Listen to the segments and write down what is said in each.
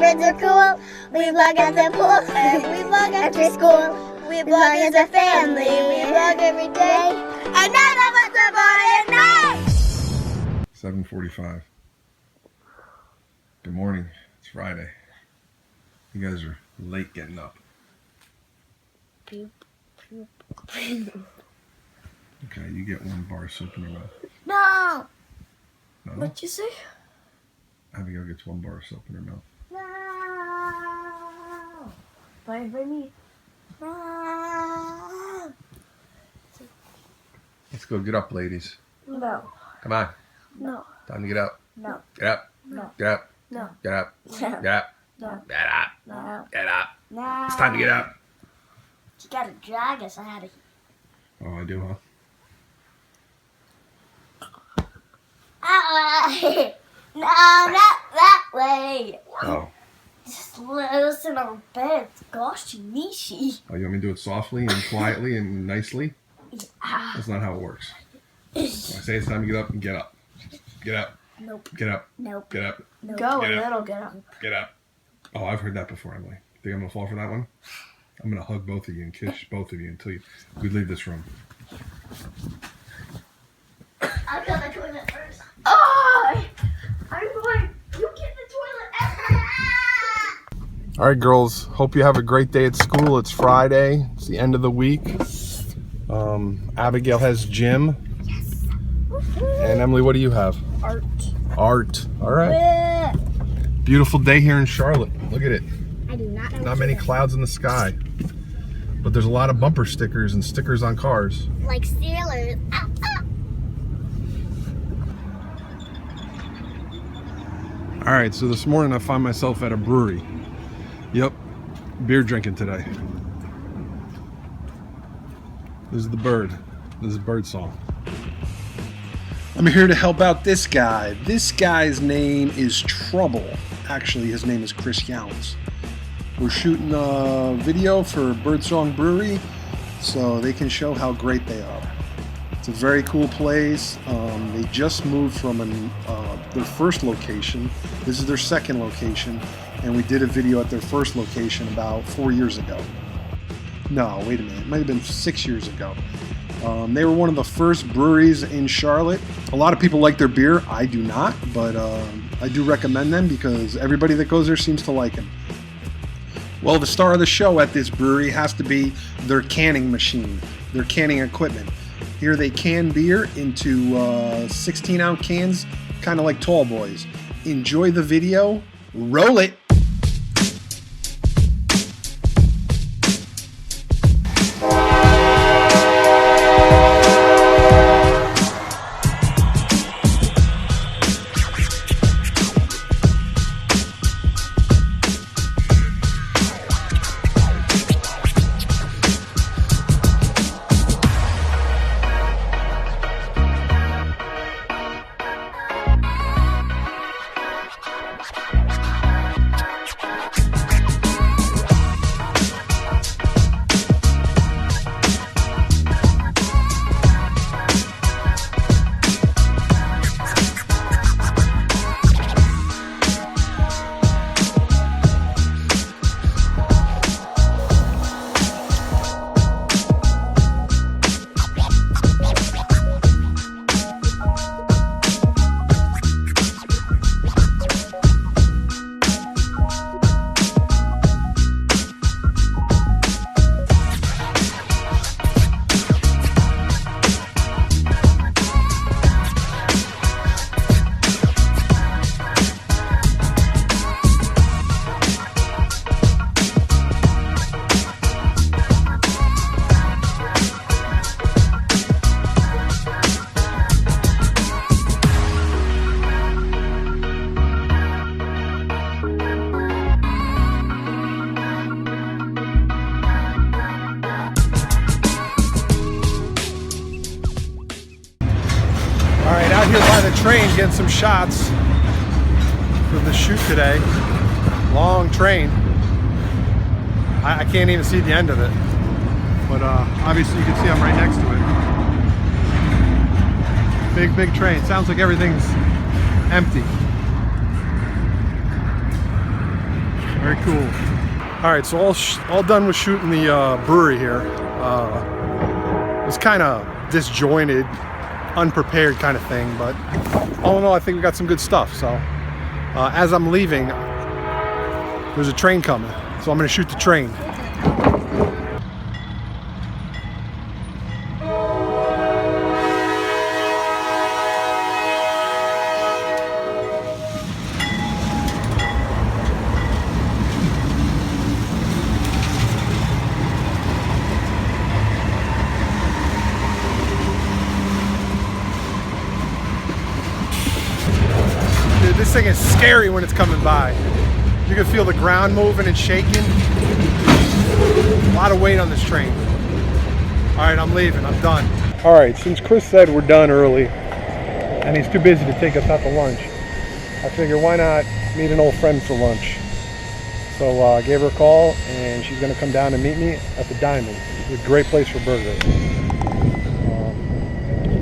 Ryebreads are cool. We vlog at the pool. We vlog after school. We vlog as a family. We vlog every day. And none of us are born at night. 7:45. Good morning. It's Friday. You guys are late getting up. Okay, you get one bar of soap in your mouth. No. No? What'd you say? Abigail gets one bar of soap in her mouth. No. Bye for me. No. Let's go get up, ladies. No. Come on. No. Time to get up. No. Get up. No. Get up. No. Get up. No. Get up. No. Get up. No. Get up. No. It's time to get up. You gotta drag us out of here. Oh, I do, huh? No, not that way. Oh. Just let us in our beds. Gosh, Nishi. Oh, you want me to do it softly and quietly and nicely? Yeah. That's not how it works. When I say it's time to get up, and get up. Get up. Nope. Get up. Nope. Get up. Nope. Go Get and up. it'll get up. Get up. Oh, I've heard that before, Emily. Think I'm going to fall for that one? I'm going to hug both of you and kiss both of you until we leave this room. I'll go to the toilet first. Oh! I'm going. You get the toilet. All right, girls. Hope you have a great day at school. It's Friday. It's the end of the week. Abigail has gym. Yes. And Emily, what do you have? Art. Art. All right. Beautiful day here in Charlotte. Look at it. I do not know. Not many clouds in the sky. But there's a lot of bumper stickers and stickers on cars. Like sailors. All right, so this morning I find myself at a brewery. Yep, beer drinking today. This is the bird. This is Birdsong. I'm here to help out this guy. This guy's name is Trouble. Actually, his name is Chris Youns. We're shooting a video for Birdsong Brewery so they can show how great they are. It's a very cool place. They just moved from their first location. This is their second location, and we did a video at their first location about 4 years ago. No, wait a minute. It might have been 6 years ago. They were one of the first breweries in Charlotte. A lot of people like their beer. I do not, but I do recommend them because everybody that goes there seems to like them. Well, the star of the show at this brewery has to be their canning machine, their canning equipment. Here they can beer into 16-ounce cans, kind of like tall boys. Enjoy the video. Roll it. Here by the train getting some shots for the shoot today. Long train. I can't even see the end of it, but obviously you can see I'm right next to it. Big train. Sounds like everything's empty. Very cool. All right, so all done with shooting the brewery here. It was kind of disjointed, unprepared kind of thing, but all in all, I think we got some good stuff. So as I'm leaving, there's a train coming, so I'm going to shoot the train. Dude, this thing is scary when it's coming by. You can feel the ground moving and shaking. A lot of weight on this train. All right, I'm leaving. I'm done. All right, since Chris said we're done early and he's too busy to take us out to lunch, I figure why not meet an old friend for lunch. So I gave her a call and she's gonna come down and meet me at the Diamond. It's a great place for burgers.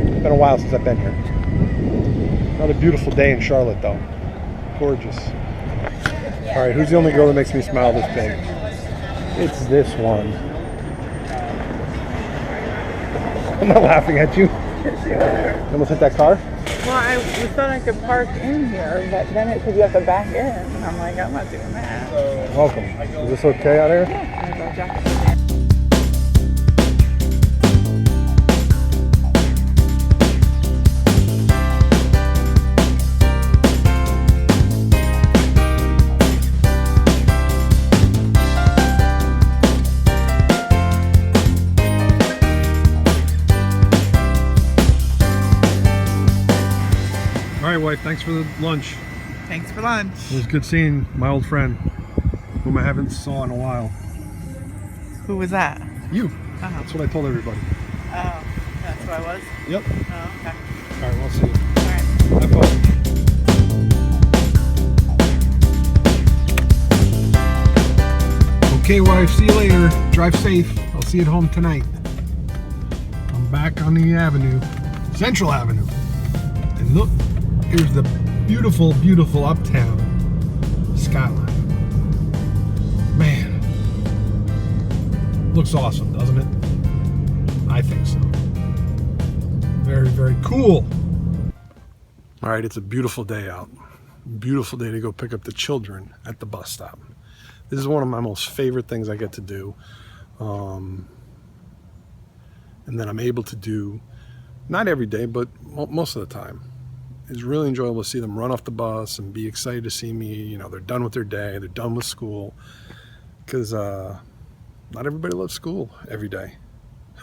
It's been a while since I've been here. Another beautiful day in Charlotte though. Gorgeous. All right, who's the only girl that makes me smile this big? It's this one. I'm not laughing at you. You almost hit that car? Well, I thought I could park in here, but then it said you have to back in. And I'm like, I'm not doing that. Welcome. Is this okay out here? Yeah. All right, wife, thanks for the lunch. Thanks for lunch. It was good seeing my old friend, whom I haven't saw in a while. Who was that? You. That's what I told everybody. Oh, that's who I was? Yep. Oh, okay. All right, well, I'll see you. All right. Have fun. Okay, wife, see you later. Drive safe. I'll see you at home tonight. I'm back on the avenue, Central Avenue. And look, here's the beautiful, beautiful uptown skyline. Man, looks awesome, doesn't it? I think so. Very, very cool. All right, it's a beautiful day out. Beautiful day to go pick up the children at the bus stop. This is one of my most favorite things I get to do. And that I'm able to do, not every day, but most of the time. It's really enjoyable to see them run off the bus and be excited to see me. You know, they're done with their day, they're done with school. Because not everybody loves school every day.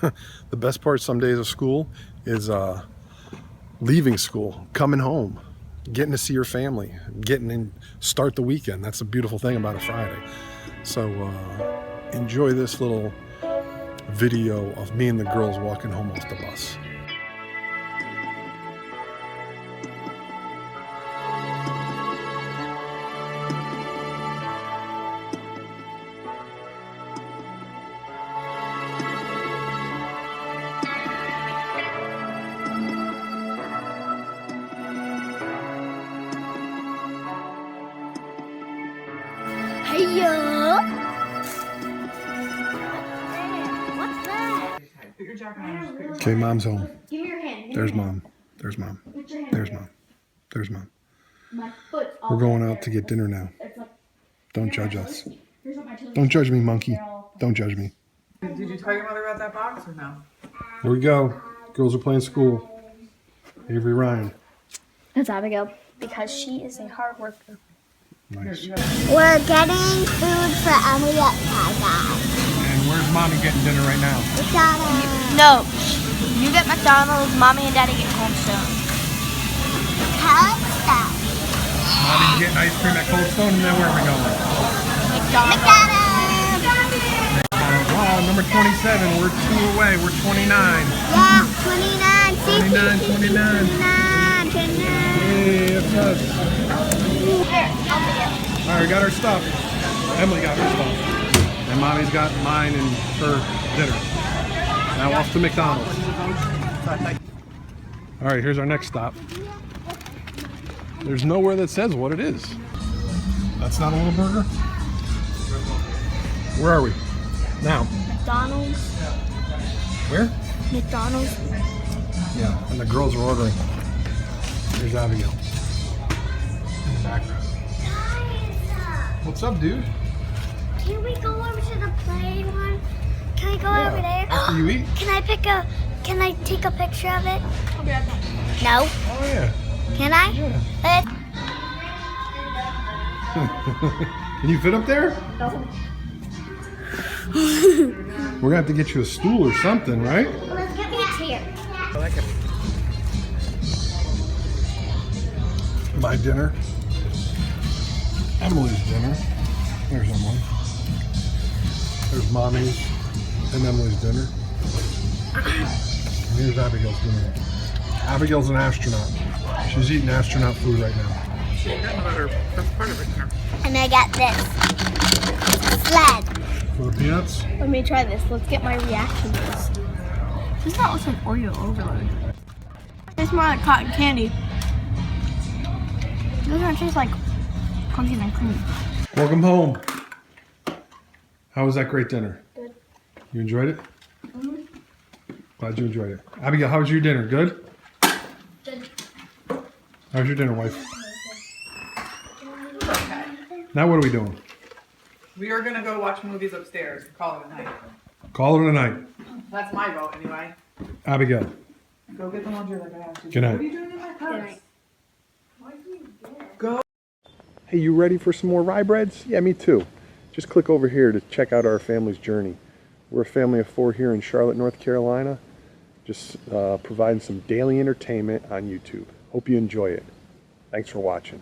The best part some days of school is leaving school, coming home, getting to see your family, getting in, start the weekend. That's the beautiful thing about a Friday. So enjoy this little video of me and the girls walking home off the bus. Hey yo! What's that? Okay, mom's home. Give me your hand. There's mom. There's mom. Put your hand There's there. mom. There's mom. My foot's all We're going back out to there. get dinner now. It's like, Don't judge us. here's what my toes Don't judge me, monkey. They're all- Don't judge me. Did you tell your mother about that box or no? Here we go. Girls are playing school. Avery Ryan. It's Abigail because she is a hard worker. Nice. We're getting food for Emily at McDonald's. And where's mommy getting dinner right now? No, you get McDonald's, Mommy and Daddy get Cold Stone. Cold Stone. Mommy's getting ice cream at Cold Stone, and then where are we going? McDonald's. Wow, number 27. We're 2 away. We're 29. Yeah, 29. See, 29, 29. 29. Hey, that's us. All right, we got our stuff. Emily got her stuff. And Mommy's got mine and her dinner. Now off to McDonald's. All right, here's our next stop. There's nowhere that says what it is. That's not a little burger? Where are we? Now. McDonald's. Where? McDonald's. Yeah, and the girls are ordering. Here's Abigail. In the background. What's up, dude? Can we go over to the play one? Can I go over there? After you eat? Can I take a picture of it? I'll be right back. No. Oh, yeah. Can I? Yeah. Can you fit up there? No. We're gonna have to get you a stool or something, right? Let's get me a chair. I like it. My dinner. Emily's dinner. There's Emily. There's Mommy's and Emily's dinner. And here's Abigail's dinner. Abigail's an astronaut. She's eating astronaut food right now. That's part of it here. And I got this. Sled. For the peanuts? Let me try this. Let's get my reaction to this. This not looks like Oreo overload. It's more like cotton candy. It doesn't taste like cookies and cream. Welcome home. How was that great dinner? Good. You enjoyed it? Mm-hmm. Glad you enjoyed it. Abigail, how was your dinner? Good? Good. How was your dinner, wife? Okay. Now what are we doing? We are gonna go watch movies upstairs. Call it a night. Call it a night. That's my vote anyway. Abigail, Go get the laundry like I have to. Good night. What are you doing in my house? Go. hey, you ready for some more Ryebreads? Yeah, me too. Just click over here to check out our family's journey. We're a family of 4 here in Charlotte, North Carolina. Just providing some daily entertainment on YouTube. Hope you enjoy it. Thanks for watching.